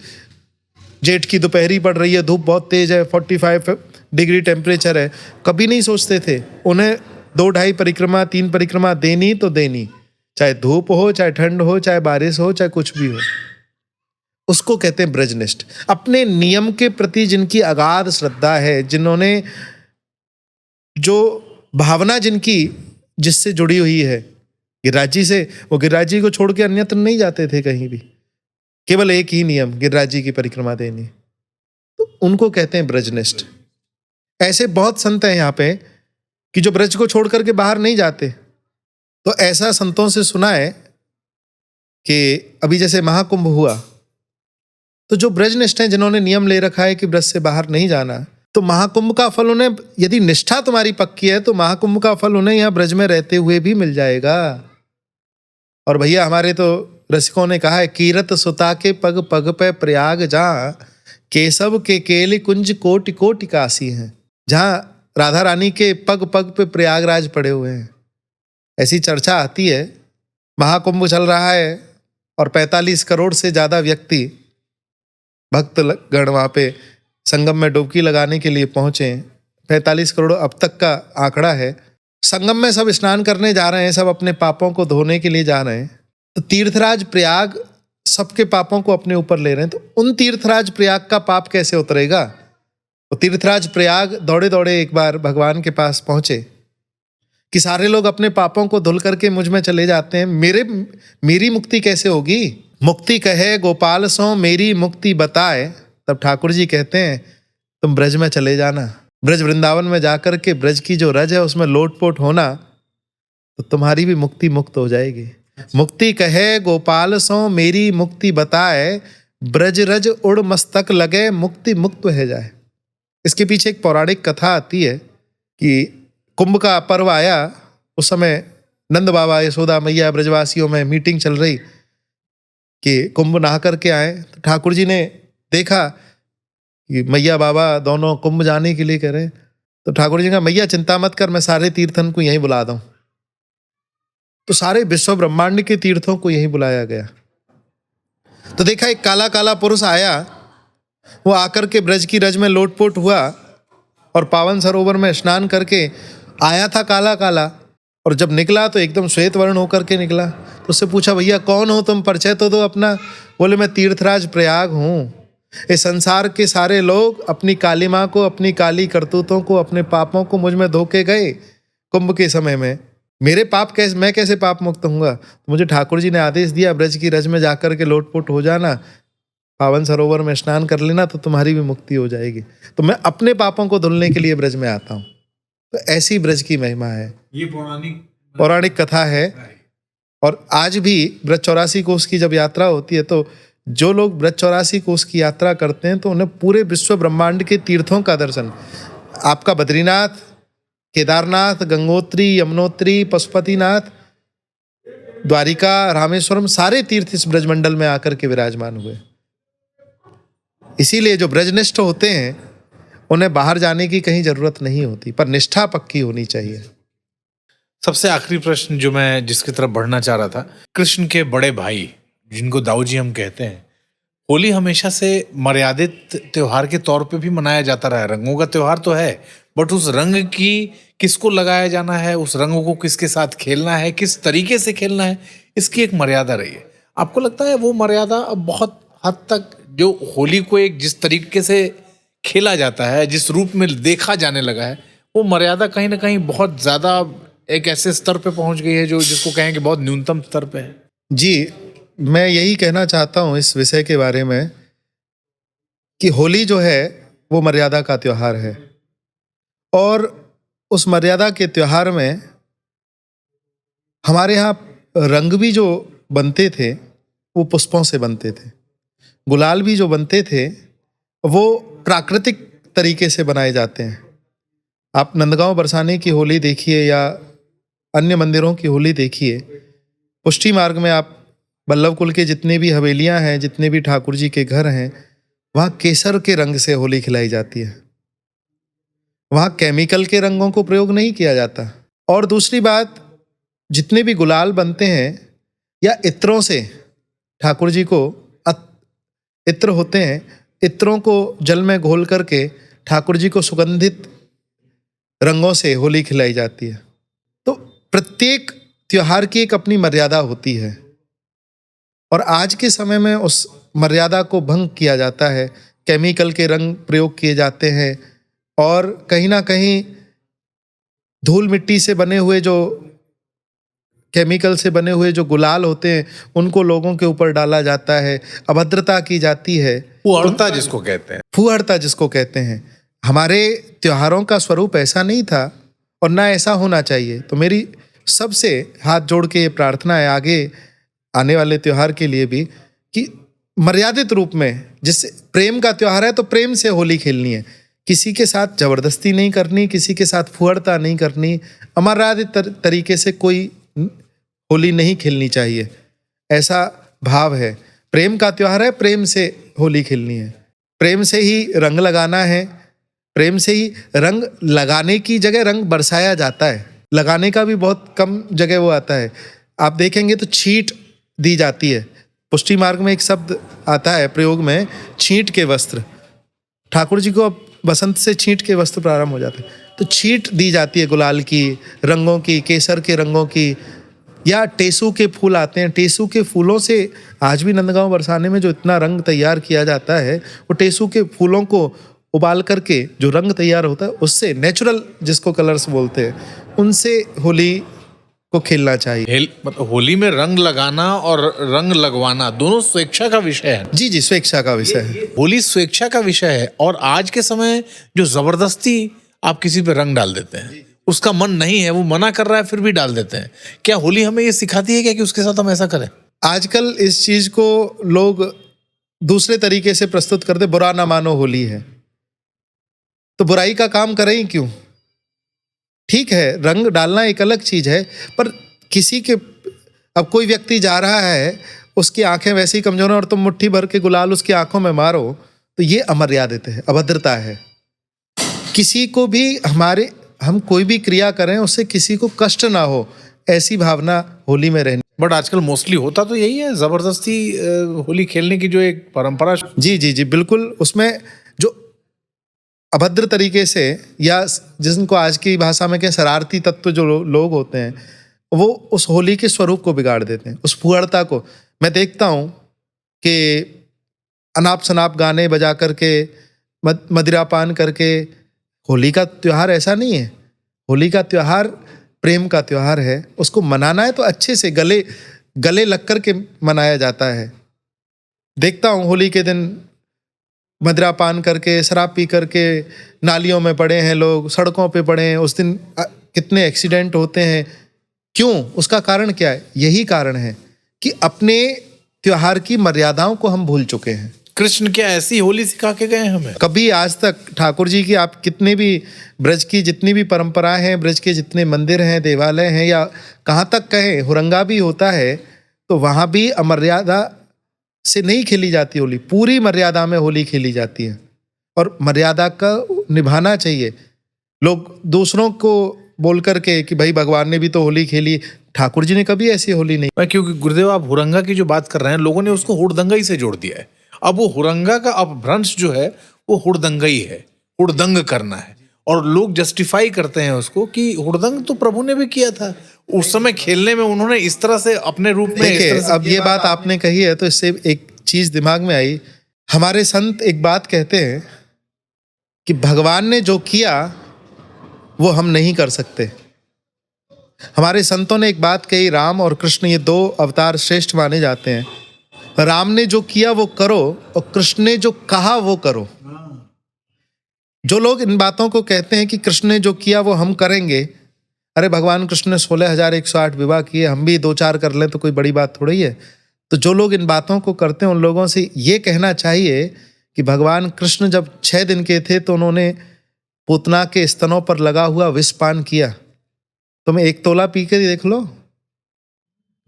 S2: जेठ की दोपहरी पड़ रही है, धूप बहुत तेज है, 45 डिग्री टेम्परेचर है। कभी नहीं सोचते थे। उन्हें 2-2.5 परिक्रमा 3 परिक्रमा देनी तो देनी, चाहे धूप हो, चाहे ठंड हो, चाहे बारिश हो, चाहे कुछ भी हो। उसको कहते हैं ब्रजनिष्ठ। अपने नियम के प्रति जिनकी अगाध श्रद्धा है, जिन्होंने जो भावना जिनकी जिससे जुड़ी हुई है गिरिराज जी से, वो गिरिराज जी को छोड़ के अन्यत्र नहीं जाते थे कहीं भी। केवल एक ही नियम, गिरिराज जी की परिक्रमा देनी। तो उनको कहते हैं ब्रजनिष्ठ। ऐसे बहुत संत हैं यहाँ पे कि जो ब्रज को छोड़ करके बाहर नहीं जाते। तो ऐसा संतों से सुना है कि अभी जैसे महाकुंभ हुआ, तो जो ब्रजनिष्ठ हैं, जिन्होंने नियम ले रखा है कि ब्रज से बाहर नहीं जाना, तो महाकुंभ का फल उन्हें, यदि निष्ठा तुम्हारी पक्की है, तो महाकुंभ का फल उन्हें यहाँ ब्रज में रहते हुए भी मिल जाएगा। और भैया हमारे तो रसिकों ने कहा है, कीरत सुता के पग पग पे प्रयाग जहाँ, केशव के केली कुंज कोटि कोटि काशी हैं। जहाँ राधा रानी के पग पग पे प्रयागराज पड़े हुए हैं। ऐसी चर्चा आती है, महाकुंभ चल रहा है और 45 करोड़ से ज़्यादा व्यक्ति भक्त गण वहाँ पे संगम में डुबकी लगाने के लिए पहुँचे। 45 करोड़ अब तक का आंकड़ा है। संगम में सब स्नान करने जा रहे हैं, सब अपने पापों को धोने के लिए जा रहे हैं। तो तीर्थराज प्रयाग सबके पापों को अपने ऊपर ले रहे हैं। तो उन तीर्थराज प्रयाग का पाप कैसे उतरेगा? तो तीर्थराज प्रयाग दौड़े दौड़े एक बार भगवान के पास पहुंचे कि सारे लोग अपने पापों को धुल करके मुझ में चले जाते हैं, मेरी मुक्ति कैसे होगी? मुक्ति कहे गोपाल सो मेरी मुक्ति बताए। तब ठाकुर जी कहते हैं तुम ब्रज में चले जाना, ब्रज वृंदावन में जाकर के ब्रज की जो रज है उसमें लोटपोट होना, तो तुम्हारी भी मुक्ति मुक्त हो जाएगी। मुक्ति कहे गोपाल सो मेरी मुक्ति बताए, ब्रज रज उड़ मस्तक लगे मुक्ति मुक्त है जाए। इसके पीछे एक पौराणिक कथा आती है कि कुंभ का पर्व आया, उस समय नंद बाबा यशोदा मैया ब्रजवासियों में मीटिंग चल रही कि कुंभ नहा करके आए। तो ठाकुर जी ने देखा कि मैया बाबा दोनों कुंभ जाने के लिए कह रहे हैं। तो ठाकुर जी ने कहा मैया चिंता मत कर, मैं सारे तीर्थन को यहीं बुला दूँ। तो सारे विश्व ब्रह्मांड के तीर्थों को यही बुलाया गया। तो देखा एक काला काला पुरुष आया, वो आकर के ब्रज की रज में लोटपोट हुआ और पावन सरोवर में स्नान करके आया था काला काला, और जब निकला तो एकदम श्वेत वर्ण होकर के निकला। तो उससे पूछा, भैया कौन हो तुम, परिचय तो दो अपना। बोले, मैं तीर्थराज प्रयाग हूँ। इस संसार के सारे लोग अपनी काली माँ को, अपनी काली करतूतों को, अपने पापों को मुझ में धो के गए कुंभ के समय में। मेरे पाप कैसे, मैं कैसे पाप मुक्त होऊंगा? तो मुझे ठाकुर जी ने आदेश दिया, ब्रज की रज में जाकर के लोटपोट हो जाना, पावन सरोवर में स्नान कर लेना, तो तुम्हारी भी मुक्ति हो जाएगी। तो मैं अपने पापों को धुलने के लिए ब्रज में आता हूँ। तो ऐसी ब्रज की महिमा है, ये पौराणिक कथा है। और आज भी ब्रज 84 कोस की जब यात्रा होती है, तो जो लोग ब्रज 84 कोस की यात्रा करते हैं तो उन्हें पूरे विश्व ब्रह्मांड के तीर्थों का दर्शन, आपका बद्रीनाथ, केदारनाथ, गंगोत्री, यमुनोत्री, पशुपतिनाथ, द्वारिका, रामेश्वरम, सारे तीर्थ इस ब्रजमंडल में आकर के विराजमान हुए। इसीलिए जो ब्रजनिष्ठ होते हैं उन्हें बाहर जाने की कहीं जरूरत नहीं होती, पर निष्ठा पक्की होनी चाहिए।
S1: सबसे आखिरी प्रश्न जो मैं जिसकी तरफ बढ़ना चाह रहा था, कृष्ण के बड़े भाई जिनको दाऊ जी हम कहते हैं, होली हमेशा से मर्यादित त्योहार के तौर पे भी मनाया जाता रहा है। रंगों का त्योहार तो है, बट उस रंग की किसको लगाया जाना है, उस रंगों को किसके साथ खेलना है, किस तरीके से खेलना है, इसकी एक मर्यादा रही है। आपको लगता है वो मर्यादा अब बहुत हद तक, जो होली को एक जिस तरीके से खेला जाता है, जिस रूप में देखा जाने लगा है, वो मर्यादा कहीं ना कहीं बहुत ज्यादा एक ऐसे स्तर पे पहुंच गई है जो जिसको कहें कि बहुत न्यूनतम स्तर पे है?
S2: जी, मैं यही कहना चाहता हूँ इस विषय के बारे में कि होली जो है वो मर्यादा का त्योहार है, और उस मर्यादा के त्योहार में हमारे यहाँ रंग भी जो बनते थे वो पुष्पों से बनते थे, गुलाल भी जो बनते थे वो प्राकृतिक तरीके से बनाए जाते हैं। आप नंदगांव बरसाने की होली देखिए या अन्य मंदिरों की होली देखिए, पुष्टि मार्ग में आप बल्लभ कुल के जितने भी हवेलियां हैं, जितने भी ठाकुर जी के घर हैं, वहाँ केसर के रंग से होली खिलाई जाती है। वहाँ केमिकल के रंगों को प्रयोग नहीं किया जाता। और दूसरी बात, जितने भी गुलाल बनते हैं या इत्रों से ठाकुर जी को, इत्र होते हैं, इत्रों को जल में घोल करके ठाकुर जी को सुगंधित रंगों से होली खिलाई जाती है। तो प्रत्येक त्योहार की एक अपनी मर्यादा होती है, और आज के समय में उस मर्यादा को भंग किया जाता है। केमिकल के रंग प्रयोग किए जाते हैं, और कहीं ना कहीं धूल मिट्टी से बने हुए, जो केमिकल से बने हुए जो गुलाल होते हैं, उनको लोगों के ऊपर डाला जाता है, अभद्रता की जाती है,
S1: फुहड़ता जिसको कहते हैं।
S2: फुहड़ता जिसको कहते हैं। हमारे त्योहारों का स्वरूप ऐसा नहीं था, और ना ऐसा होना चाहिए। तो मेरी सबसे हाथ जोड़ के ये प्रार्थना है आगे आने वाले त्योहार के लिए भी, कि मर्यादित रूप में, जिससे प्रेम का त्योहार है तो प्रेम से होली खेलनी है, किसी के साथ जबरदस्ती नहीं करनी, किसी के साथ फुहड़ता नहीं करनी, अमर्यादित तरीके से कोई होली नहीं खेलनी चाहिए, ऐसा भाव है। प्रेम का त्योहार है, प्रेम से होली खेलनी है, प्रेम से ही रंग लगाना है, प्रेम से ही रंग लगाने की जगह रंग बरसाया जाता है, लगाने का भी बहुत कम जगह वो आता है। आप देखेंगे तो छींट दी जाती है। पुष्टि मार्ग में एक शब्द आता है प्रयोग में, छींट के वस्त्र। ठाकुर जी को अब बसंत से छींट के वस्त्र प्रारंभ हो जाते हैं, तो छींट दी जाती है गुलाल की, रंगों की, केसर के रंगों की, या टेसू के फूल आते हैं। टेसू के फूलों से आज भी नंदगांव बरसाने में जो इतना रंग तैयार किया जाता है, वो टेसू के फूलों को उबाल करके जो रंग तैयार होता है, उससे नेचुरल जिसको कलर्स बोलते हैं, उनसे होली को खेलना चाहिए।
S1: होली में रंग लगाना और रंग लगवाना दोनों स्वेच्छा का विषय है।
S2: जी जी, स्वेच्छा का विषय है।
S1: होली स्वेच्छा का विषय है, और आज के समय जो जबरदस्ती आप किसी पे रंग डाल देते हैं, उसका मन नहीं है, वो मना कर रहा है, फिर भी डाल देते हैं। क्या होली हमें ये सिखाती है क्या कि उसके साथ हम ऐसा करें?
S2: आजकल इस चीज को लोग दूसरे तरीके से प्रस्तुत करते, बुरा ना मानो होली है, तो बुराई का काम करें ही क्यों? ठीक है, रंग डालना एक अलग चीज है, पर किसी के, अब कोई व्यक्ति जा रहा है, उसकी आंखें वैसी कमजोर हैं और तुम मुट्ठी भर के गुलाल उसकी आंखों में मारो, तो ये अमर्यादित है, अभद्रता है। किसी को भी हम कोई भी क्रिया करें उससे किसी को कष्ट ना हो, ऐसी भावना होली में रहनी।
S1: बट आजकल मोस्टली होता तो यही है, जबरदस्ती होली खेलने की जो एक परंपरा।
S2: जी जी जी बिल्कुल। उसमें जो अभद्र तरीके से या जिनको आज की भाषा में कहें शरारती तत्व जो लोग होते हैं, वो उस होली के स्वरूप को बिगाड़ देते हैं, उस फुहड़ता को। मैं देखता हूँ कि अनाप शनाप गाने बजा करके, मदिरा पान करके। होली का त्यौहार ऐसा नहीं है। होली का त्यौहार प्रेम का त्यौहार है। उसको मनाना है तो अच्छे से गले लग कर के मनाया जाता है। देखता हूँ होली के दिन मदिरा पान करके, शराब पी करके नालियों में पड़े हैं लोग, सड़कों पे पड़े हैं। उस दिन कितने एक्सीडेंट होते हैं। क्यों? उसका कारण क्या है? यही कारण है कि अपने त्योहार की मर्यादाओं को हम भूल चुके हैं।
S1: कृष्ण क्या ऐसी होली सिखा के गए हमें?
S2: कभी आज तक ठाकुर जी की आप कितने भी ब्रज की जितनी भी परंपराएं हैं, ब्रज के जितने मंदिर हैं, देवालय हैं, या कहाँ तक कहें हुरंगा भी होता है, तो वहाँ भी अमर्यादा से नहीं खेली जाती होली। पूरी मर्यादा में होली खेली जाती है और मर्यादा का निभाना चाहिए। लोग दूसरों को बोल करके कि भाई भगवान ने भी तो होली खेली, ठाकुर जी ने कभी ऐसी होली नहीं।
S1: क्योंकि गुरुदेव आप हुरंगा की जो बात कर रहे हैं, लोगों ने उसको हुड़दंगई से जोड़ दिया है। अब वो हुरंगा का अपभ्रंश जो है वो हुड़दंगई है, हुड़दंग करना है। और लोग जस्टिफाई करते हैं उसको कि हुड़दंग तो प्रभु ने भी किया था उस समय खेलने में, उन्होंने इस तरह से अपने रूप में।
S2: देखिए, अब ये बात आपने कही है तो इससे एक चीज दिमाग में आई। हमारे संत एक बात कहते हैं कि भगवान ने जो किया वो हम नहीं कर सकते। हमारे संतों ने एक बात कही, राम और कृष्ण ये दो अवतार श्रेष्ठ माने जाते हैं। राम ने जो किया वो करो और कृष्ण ने जो कहा वो करो। जो लोग इन बातों को कहते हैं कि कृष्ण ने जो किया वो हम करेंगे, अरे भगवान कृष्ण ने 16,108 विवाह किए, हम भी 2-4 कर लें तो कोई बड़ी बात थोड़ी है। तो जो लोग इन बातों को करते हैं उन लोगों से ये कहना चाहिए कि भगवान कृष्ण जब 6 दिन के थे तो उन्होंने पूतना के स्तनों पर लगा हुआ विष पान किया। तुम 1 तोला पी के देख लो।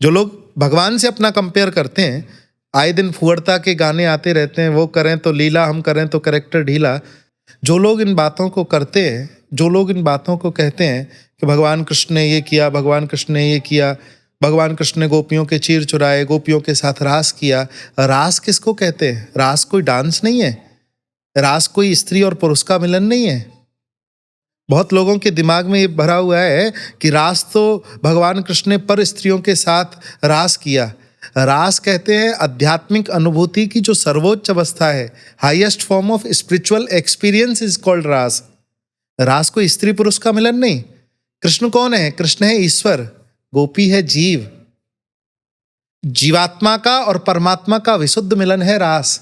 S2: जो लोग भगवान से अपना कंपेयर करते हैं, आए दिन फुहड़ता के गाने आते रहते हैं, वो करें तो लीला, हम करें तो कैरेक्टर ढीला। जो लोग इन बातों को करते हैं, जो लोग इन बातों को कहते हैं कि भगवान कृष्ण ने ये किया, भगवान कृष्ण ने ये किया, भगवान कृष्ण ने गोपियों के चीर चुराए, गोपियों के साथ रास किया। रास किसको कहते हैं? रास कोई डांस नहीं है। रास कोई स्त्री और पुरुष का मिलन नहीं है। बहुत लोगों के दिमाग में ये भरा हुआ है कि रास तो भगवान कृष्ण ने पर स्त्रियों के साथ रास किया। रास कहते हैं आध्यात्मिक अनुभूति की जो सर्वोच्च अवस्था है, highest form of spiritual experience is called रास। रास कोई स्त्री पुरुष का मिलन नहीं। कृष्ण कौन है? कृष्ण है ईश्वर, गोपी है जीव। जीवात्मा का और परमात्मा का विशुद्ध मिलन है रास।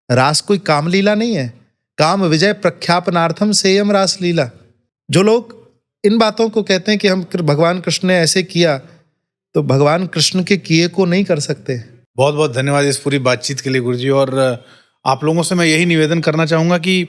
S2: रास कोई कामलीला नहीं है। काम विजय प्रख्यापनार्थम सेयम रास लीला। जो लोग इन बातों को कहते हैं कि हम भगवान कृष्ण ने ऐसे किया, तो भगवान कृष्ण के किए को नहीं कर सकते।
S1: बहुत बहुत धन्यवाद इस पूरी बातचीत के लिए गुरुजी। और आप लोगों से मैं यही निवेदन करना चाहूँगा कि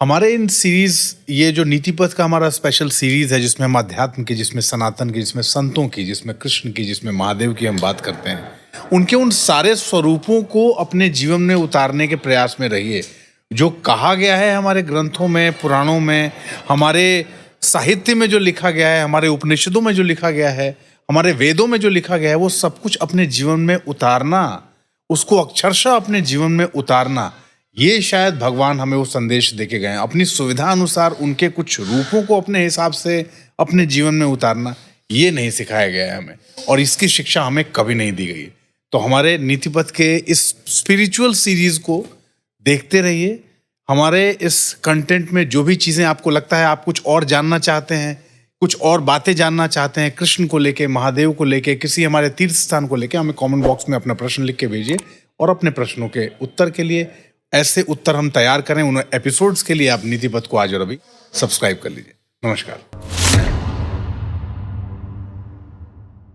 S1: हमारे इन सीरीज़, ये जो नीति पथ का हमारा स्पेशल सीरीज़ है, जिसमें हम अध्यात्म की, जिसमें सनातन की, जिसमें संतों की, जिसमें कृष्ण की, जिसमें महादेव की हम बात करते हैं, उनके उन सारे स्वरूपों को अपने जीवन में उतारने के प्रयास में रहिए। जो कहा गया है हमारे ग्रंथों में, पुराणों में, हमारे साहित्य में जो लिखा गया है, हमारे उपनिषदों में जो लिखा गया है, हमारे वेदों में जो लिखा गया है, वो सब कुछ अपने जीवन में उतारना, उसको अक्षरशः अपने जीवन में उतारना, ये शायद भगवान हमें वो संदेश देके गए हैं। अपनी सुविधा अनुसार उनके कुछ रूपों को अपने हिसाब से अपने जीवन में उतारना, ये नहीं सिखाया गया है हमें, और इसकी शिक्षा हमें कभी नहीं दी गई। तो हमारे नीतिपथ के इस स्पिरिचुअल सीरीज को देखते रहिए। हमारे इस कंटेंट में जो भी चीज़ें आपको लगता है आप कुछ और जानना चाहते हैं, कुछ और बातें जानना चाहते हैं कृष्ण को लेके, महादेव को लेके, किसी हमारे तीर्थ स्थान को लेके, हमें कमेंट बॉक्स में अपना प्रश्न लिख के भेजिए। और अपने प्रश्नों के उत्तर के लिए, ऐसे उत्तर हम तैयार करें उन एपिसोड्स के लिए, आप नीतिपथ को आज और अभी सब्सक्राइब कर लीजिए। नमस्कार।